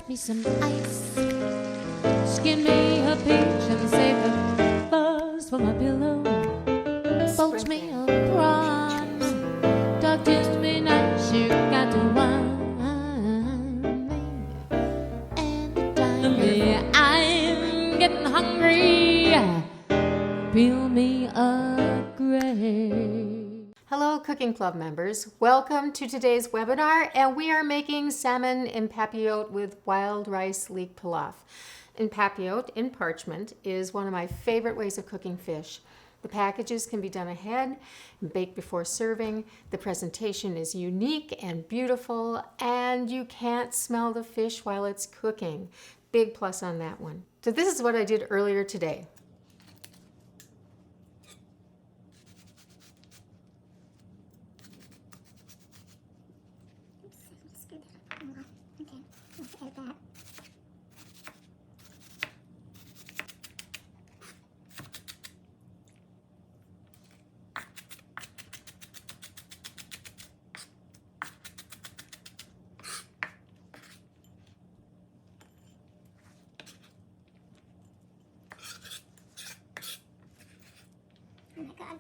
me some ice. Skin me a peach and save the fuzz for my pillow. Poach me a prawns, talk to me nice. You got to wine me anytime. Yeah, I'm getting hungry. Peel me a gray. Hello Cooking Club members, welcome to today's webinar, and we are making salmon in papillote with wild rice leek pilaf. And papillote in parchment is one of my favorite ways of cooking fish. The packages can be done ahead, baked before serving. The presentation is unique and beautiful, and you can't smell the fish while it's cooking. Big plus on that one. So this is what I did earlier today. Oh my God.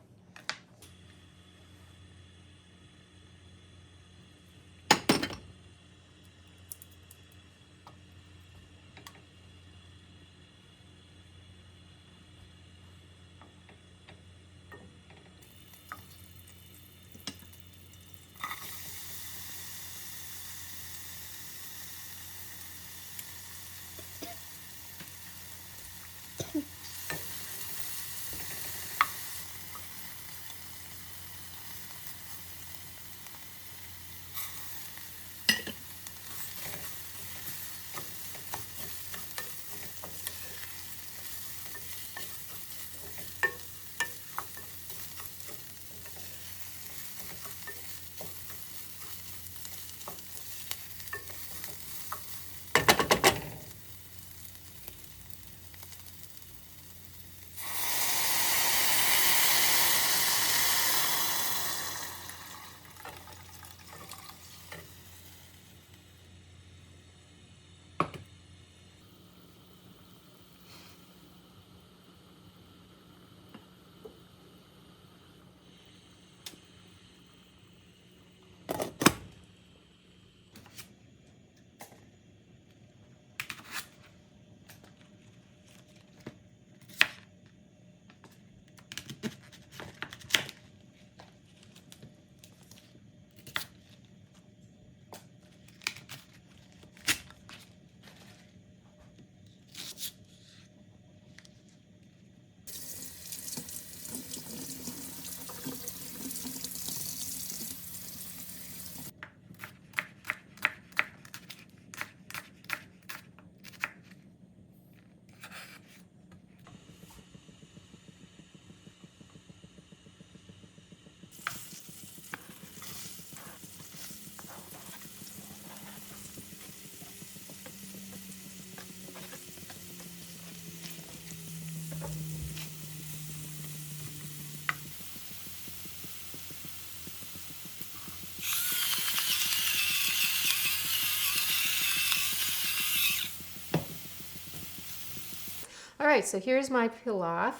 All right, so here's my pilaf.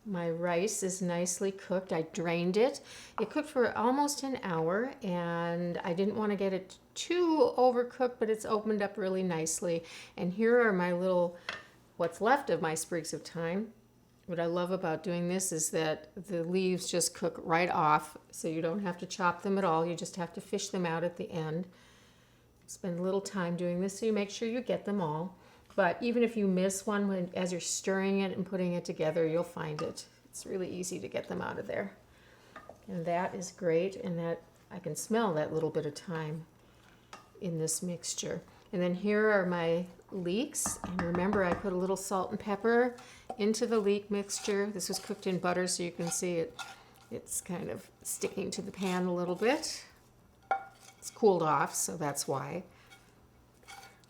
My rice is nicely cooked. I drained it. It cooked for almost an hour, and I didn't want to get it too overcooked, but it's opened up really nicely. And here are my little, what's left of my sprigs of thyme. What I love about doing this is that the leaves just cook right off, so you don't have to chop them at all. You just have to fish them out at the end. Spend a little time doing this so you make sure you get them all. But even if you miss one, as you're stirring it and putting it together, you'll find it. It's really easy to get them out of there. And that is great, and that I can smell that little bit of thyme in this mixture. And then here are my leeks. And remember, I put a little salt and pepper into the leek mixture. This was cooked in butter, so you can see it's kind of sticking to the pan a little bit. It's cooled off, so that's why.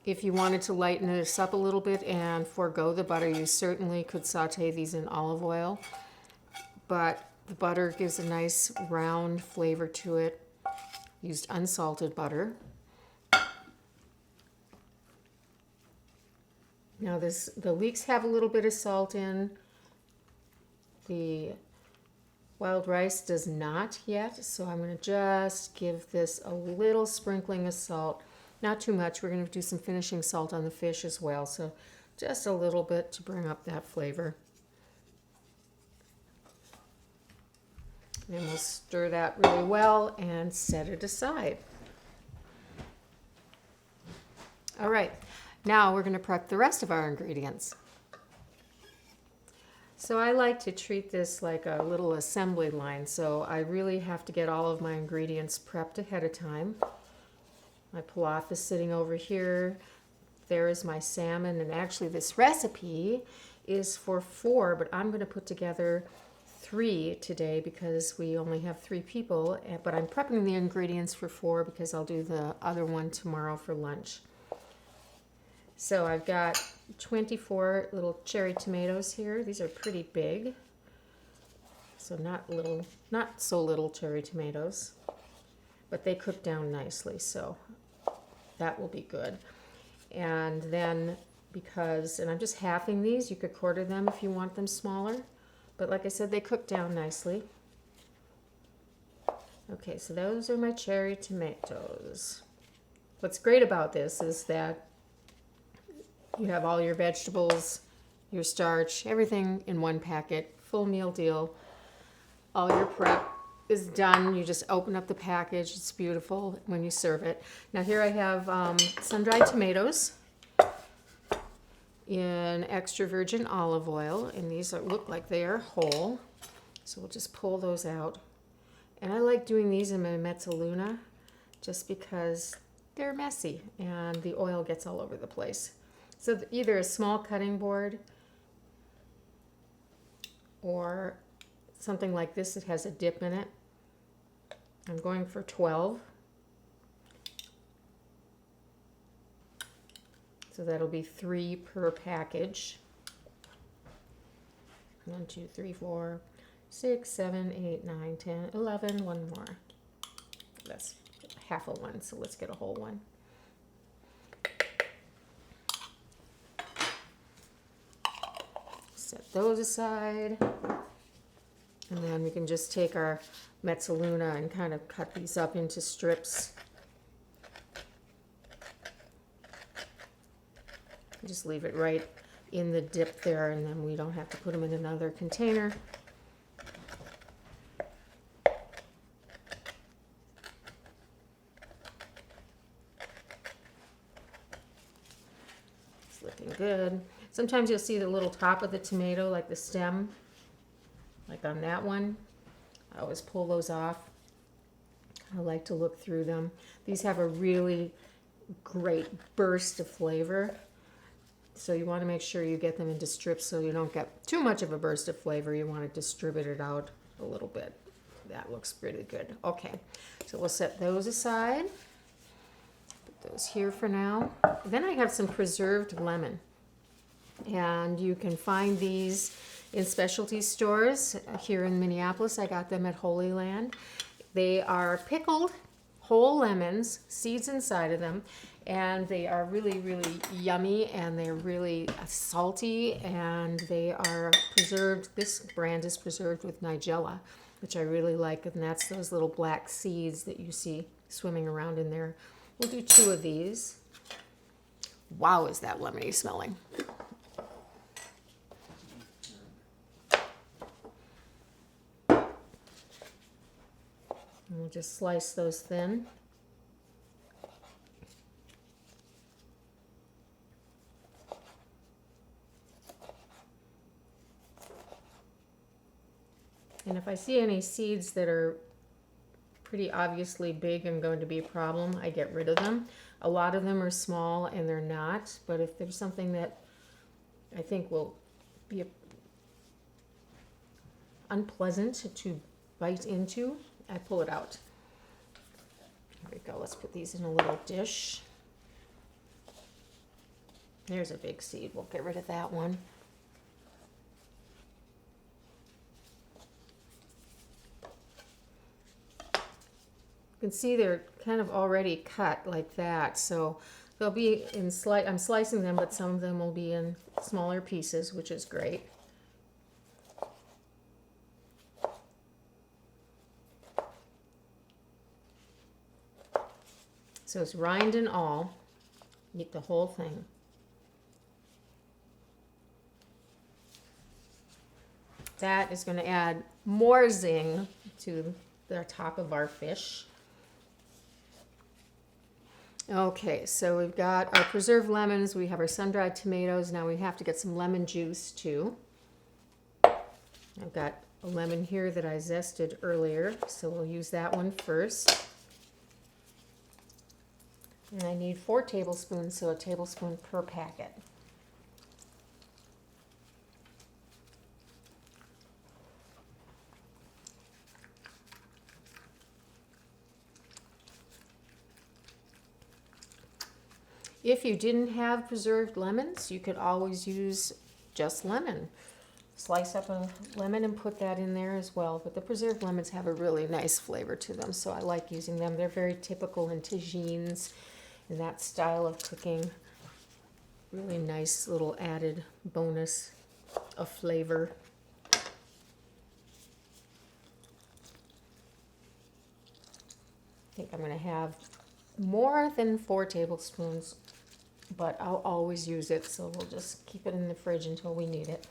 If you wanted to lighten this up a little bit and forego the butter, you certainly could saute these in olive oil. But the butter gives a nice round flavor to it. Used unsalted butter. Now the leeks have a little bit of salt in. The wild rice does not yet, so I'm going to just give this a little sprinkling of salt. Not too much. We're going to do some finishing salt on the fish as well, so just a little bit to bring up that flavor. And we'll stir that really well and set it aside. All right, now we're going to prep the rest of our ingredients. So I like to treat this like a little assembly line, so I really have to get all of my ingredients prepped ahead of time. My pilaf is sitting over here. There is my salmon, and actually this recipe is for 4, but I'm going to put together 3 today because we only have 3 people, but I'm prepping the ingredients for 4 because I'll do the other one tomorrow for lunch. So I've got 24 little cherry tomatoes here. These are pretty big. So not so little cherry tomatoes, but they cook down nicely, so that will be good. And then and I'm just halving these, you could quarter them if you want them smaller, but like I said, they cook down nicely. Okay, so those are my cherry tomatoes. What's great about this is that you have all your vegetables, your starch, everything in one packet, full meal deal. All your prep is done. You just open up the package. It's beautiful when you serve it. Now here I have sun-dried tomatoes in extra virgin olive oil, and these look like they are whole. So we'll just pull those out. And I like doing these in my mezzaluna just because they're messy and the oil gets all over the place. So either a small cutting board or something like this that has a dip in it. I'm going for 12. So that'll be 3 per package. 1, 2, 3, 4, 6, 7, 8, 9, 10, 11, one more. That's half a one, so let's get a whole one. Set those aside, and then we can just take our mezzaluna and kind of cut these up into strips. Just leave it right in the dip there, and then we don't have to put them in another container. It's looking good. Sometimes you'll see the little top of the tomato, like the stem, like on that one. I always pull those off. I like to look through them. These have a really great burst of flavor. So you want to make sure you get them into strips so you don't get too much of a burst of flavor. You want to distribute it out a little bit. That looks pretty good. Okay, so we'll set those aside. Put those here for now. Then I have some preserved lemon. And you can find these in specialty stores here in Minneapolis. I got them at Holy Land. They are pickled whole lemons, seeds inside of them, and they are really, really yummy, and they're really salty, and they are preserved. This brand is preserved with Nigella, which I really like, and that's those little black seeds that you see swimming around in there. We'll do 2 of these. Wow, is that lemony smelling. And we'll just slice those thin. And if I see any seeds that are pretty obviously big and going to be a problem, I get rid of them. A lot of them are small and they're not, but if there's something that I think will be unpleasant to bite into, I pull it out. There we go. Let's put these in a little dish. There's a big seed. We'll get rid of that one. You can see they're kind of already cut like that, so They'll be in I'm slicing them, but some of them will be in smaller pieces, which is great. So it's rind and all. Eat the whole thing. That is going to add more zing to the top of our fish. Okay, so we've got our preserved lemons, we have our sun-dried tomatoes. Now we have to get some lemon juice too. I've got a lemon here that I zested earlier, so we'll use that one first. And I need 4 tablespoons, so a tablespoon per packet. If you didn't have preserved lemons, you could always use just lemon. Slice up a lemon and put that in there as well. But the preserved lemons have a really nice flavor to them, so I like using them. They're very typical in tagines and that style of cooking. Really nice little added bonus of flavor. I think I'm going to have more than 4 tablespoons, but I'll always use it, so we'll just keep it in the fridge until we need it.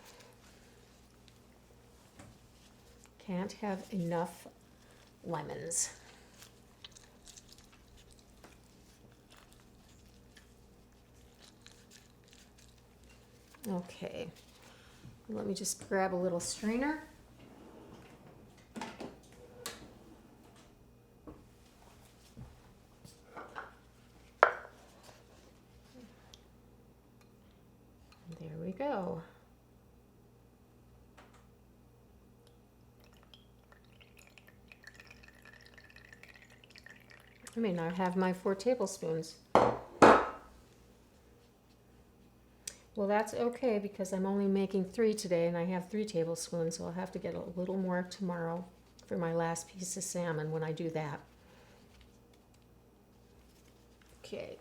Can't have enough lemons. Okay, let me just grab a little strainer. There we go. I may not have my 4 tablespoons. Well, that's okay because I'm only making 3 today and I have 3 tablespoons, so I'll have to get a little more tomorrow for my last piece of salmon when I do that. Okay.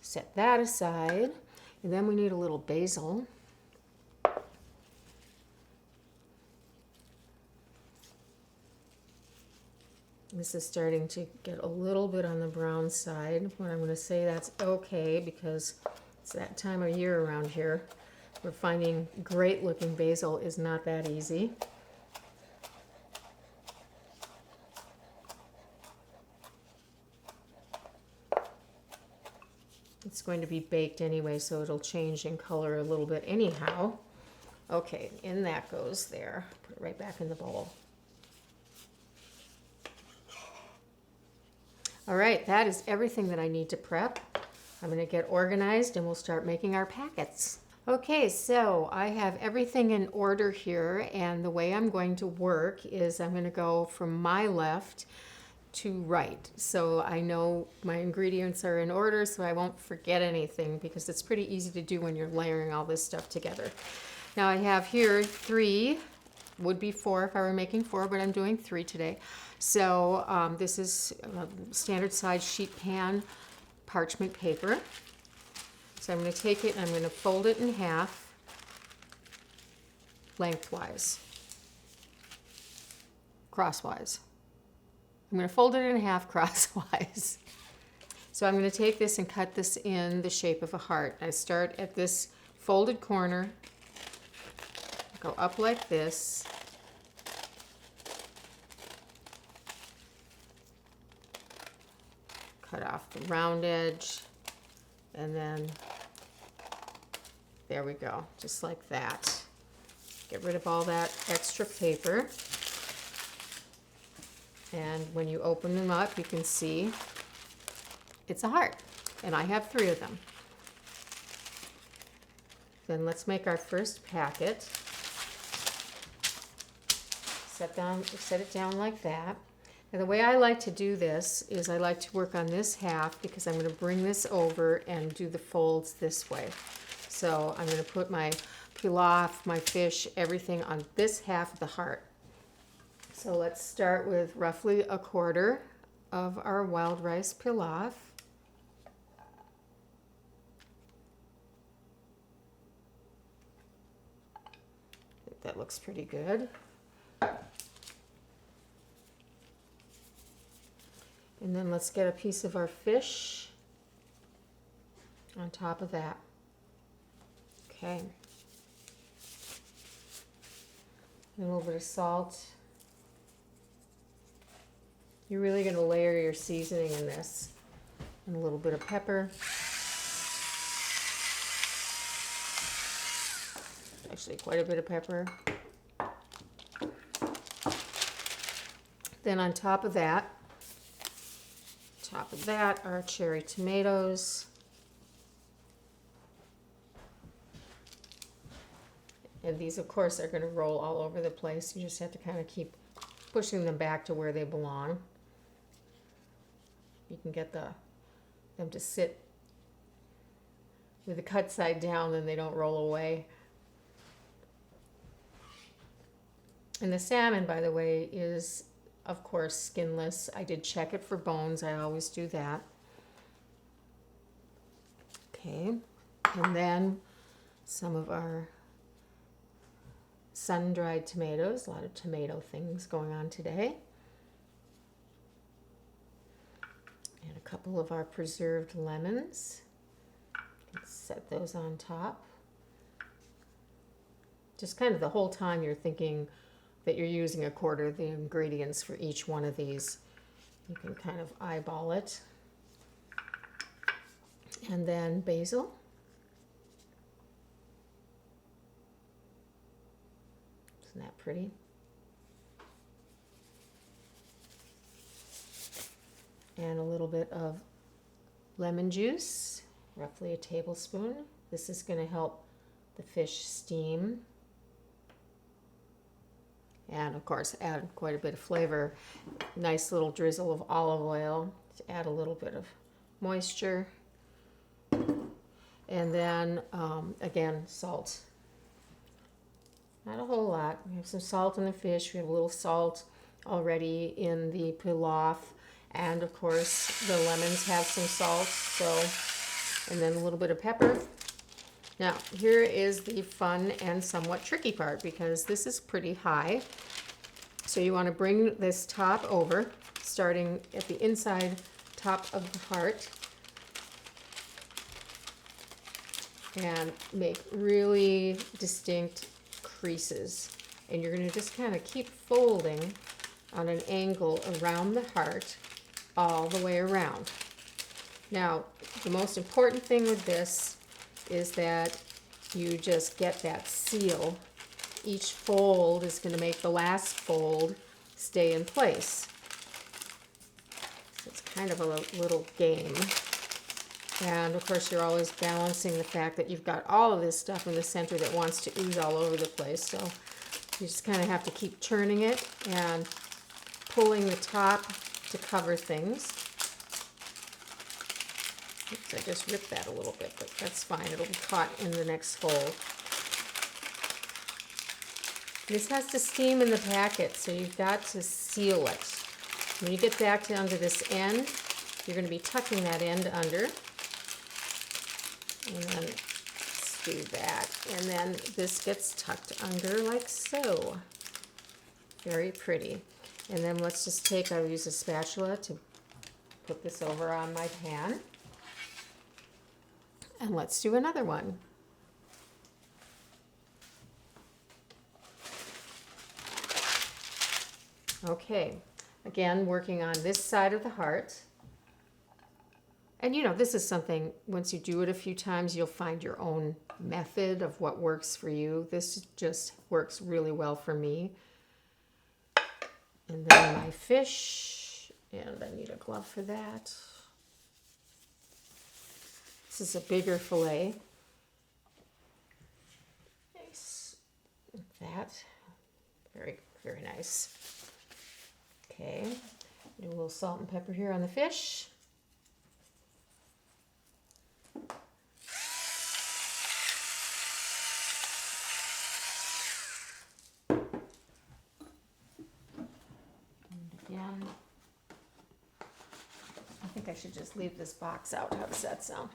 Set that aside, and then we need a little basil. This is starting to get a little bit on the brown side, but I'm going to say that's okay because it's that time of year around here. We're finding great looking basil is not that easy. It's going to be baked anyway, so it'll change in color a little bit anyhow. Okay, in that goes there. Put it right back in the bowl. All right, that is everything that I need to prep. I'm going to get organized and we'll start making our packets. Okay, so I have everything in order here, and the way I'm going to work is I'm going to go from my left to right. So I know my ingredients are in order, so I won't forget anything because it's pretty easy to do when you're layering all this stuff together. Now I have here 3, would be 4 if I were making 4, but I'm doing 3 today. So this is standard size sheet pan parchment paper. So I'm going to take it and I'm going to fold it in half lengthwise, crosswise. I'm going to fold it in half crosswise. So I'm going to take this and cut this in the shape of a heart. I start at this folded corner, go up like this, cut off the round edge, and then there we go, just like that. Get rid of all that extra paper. And when you open them up, you can see it's a heart, and I have 3 of them. Then let's make our first packet. Set it down like that. Now the way I like to do this is I like to work on this half because I'm going to bring this over and do the folds this way. So I'm going to put my pilaf, my fish, everything on this half of the heart. So let's start with roughly 1/4 of our wild rice pilaf. I think that looks pretty good. And then let's get a piece of our fish on top of that. Okay. A little bit of salt. You're really going to layer your seasoning in this. And a little bit of pepper. Actually, quite a bit of pepper. Then on top of that are cherry tomatoes. And these, of course, are going to roll all over the place. You just have to kind of keep pushing them back to where they belong. You can get them to sit with the cut side down, then they don't roll away. And the salmon, by the way, is, of course, skinless. I did check it for bones. I always do that. Okay. And then some of our sun-dried tomatoes. A lot of tomato things going on today. And a couple of our preserved lemons. Let's set those on top. Just kind of the whole time you're thinking that you're using a quarter of the ingredients for each one of these. You can kind of eyeball it. And then basil. Isn't that pretty? And a little bit of lemon juice, roughly a tablespoon. This is going to help the fish steam. And of course, add quite a bit of flavor. Nice little drizzle of olive oil to add a little bit of moisture. And then, again, salt. Not a whole lot. We have some salt in the fish. We have a little salt already in the pilaf. And of course, the lemons have some salt. So, and then a little bit of pepper. Now, here is the fun and somewhat tricky part because this is pretty high. So you want to bring this top over, starting at the inside top of the heart, and make really distinct creases. And you're going to just kind of keep folding on an angle around the heart all the way around. Now, the most important thing with this is that you just get that seal. Each fold is going to make the last fold stay in place. So it's kind of a little game. And of course you're always balancing the fact that you've got all of this stuff in the center that wants to ooze all over the place. So you just kind of have to keep turning it and pulling the top to cover things. Oops, I just ripped that a little bit, but that's fine. It'll be caught in the next fold. This has to steam in the packet, so you've got to seal it. When you get back to under this end, you're going to be tucking that end under. And then let's do that. And then this gets tucked under like so. Very pretty. And then let's just take, I'll use a spatula to put this over on my pan. And let's do another one. Okay, again, working on this side of the heart. And you know, this is something, once you do it a few times, you'll find your own method of what works for you. This just works really well for me. And then my fish, and I need a glove for that. This is a bigger fillet. Nice. That. Very, very nice. Okay. Do a little salt and pepper here on the fish. And again, think I should just leave this box out. How does that sound?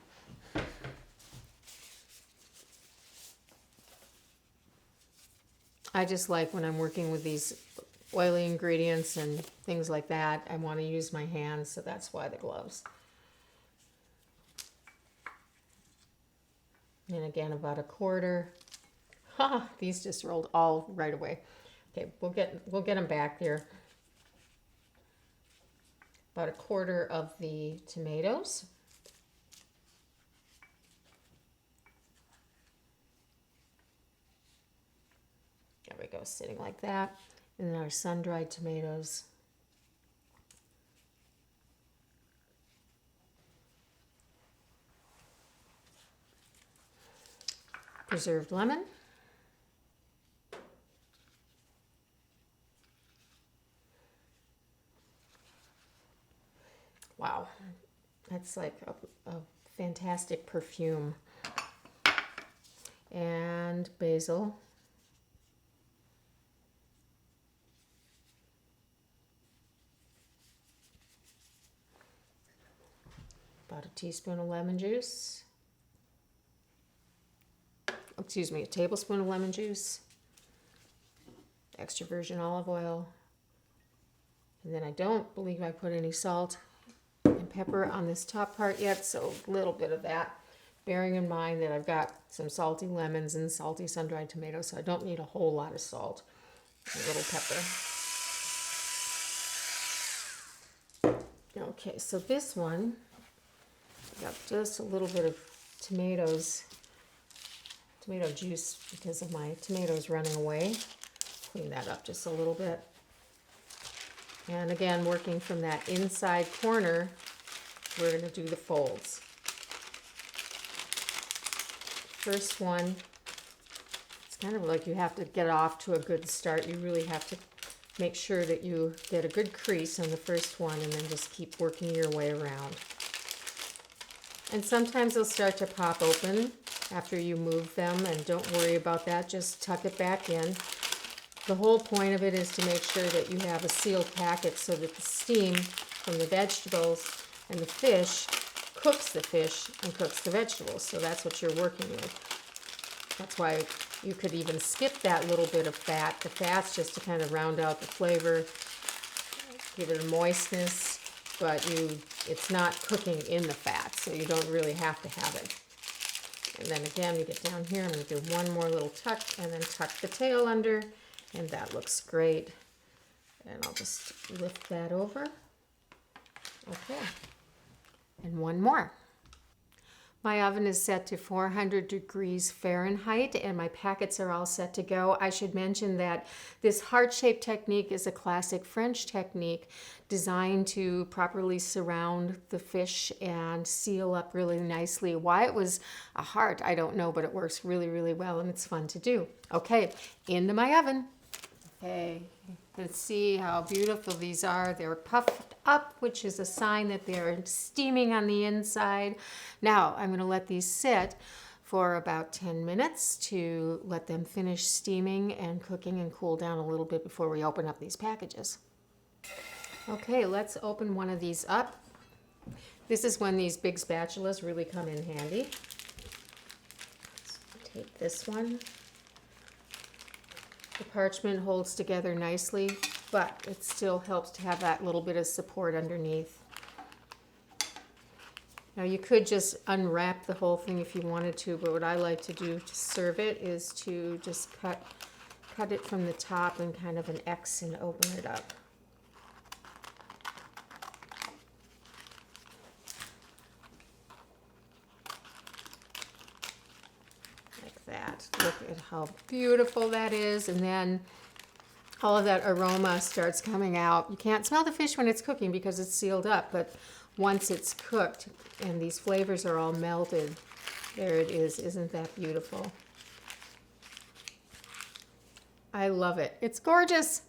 I just like when I'm working with these oily ingredients and things like that, I want to use my hands, so that's why the gloves. And again, about a quarter. Ha! These just rolled all right away. Okay, we'll get them back here. About a quarter of the tomatoes. There we go, sitting like that. And then our sun-dried tomatoes. Preserved lemon. Wow, that's like a fantastic perfume. And basil. About a teaspoon of lemon juice. Excuse me, a tablespoon of lemon juice. Extra virgin olive oil. And then I don't believe I put any salt and pepper on this top part yet, so a little bit of that. Bearing in mind that I've got some salty lemons and salty sun-dried tomatoes, so I don't need a whole lot of salt. A little pepper. Okay, so this one, I got just a little bit of tomato juice because of my tomatoes running away. Clean that up just a little bit. And again, working from that inside corner, we're going to do the folds. First one, it's kind of like you have to get off to a good start. You really have to make sure that you get a good crease on the first one and then just keep working your way around. And sometimes they'll start to pop open after you move them, and don't worry about that, just tuck it back in. The whole point of it is to make sure that you have a sealed packet so that the steam from the vegetables and the fish cooks the fish and cooks the vegetables. So that's what you're working with. That's why you could even skip that little bit of fat. The fat's just to kind of round out the flavor, give it a moistness, but it's not cooking in the fat, so you don't really have to have it. And then again, we get down here, I'm going to do one more little tuck and then tuck the tail under, and that looks great. And I'll just lift that over. Okay. And one more. My oven is set to 400 degrees Fahrenheit and my packets are all set to go. I should mention that this heart-shaped technique is a classic French technique designed to properly surround the fish and seal up really nicely. Why it was a heart, I don't know, but it works really, really well and it's fun to do. Okay, into my oven. Okay, let's see how beautiful these are. They're puffed up, which is a sign that they're steaming on the inside. Now, I'm going to let these sit for about 10 minutes to let them finish steaming and cooking and cool down a little bit before we open up these packages. Okay, let's open one of these up. This is when these big spatulas really come in handy. Let's take this one. The parchment holds together nicely, but it still helps to have that little bit of support underneath. Now you could just unwrap the whole thing if you wanted to, but what I like to do to serve it is to just cut it from the top and kind of an X and open it up. That. Look at how beautiful that is, and then all of that aroma starts coming out. You can't smell the fish when it's cooking because it's sealed up, but once it's cooked and these flavors are all melted, there it is. Isn't that beautiful? I love it. It's gorgeous.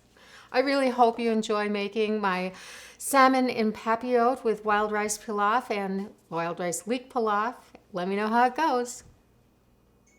I really hope you enjoy making my salmon in papillote with wild rice pilaf and wild rice leek pilaf. Let me know how it goes.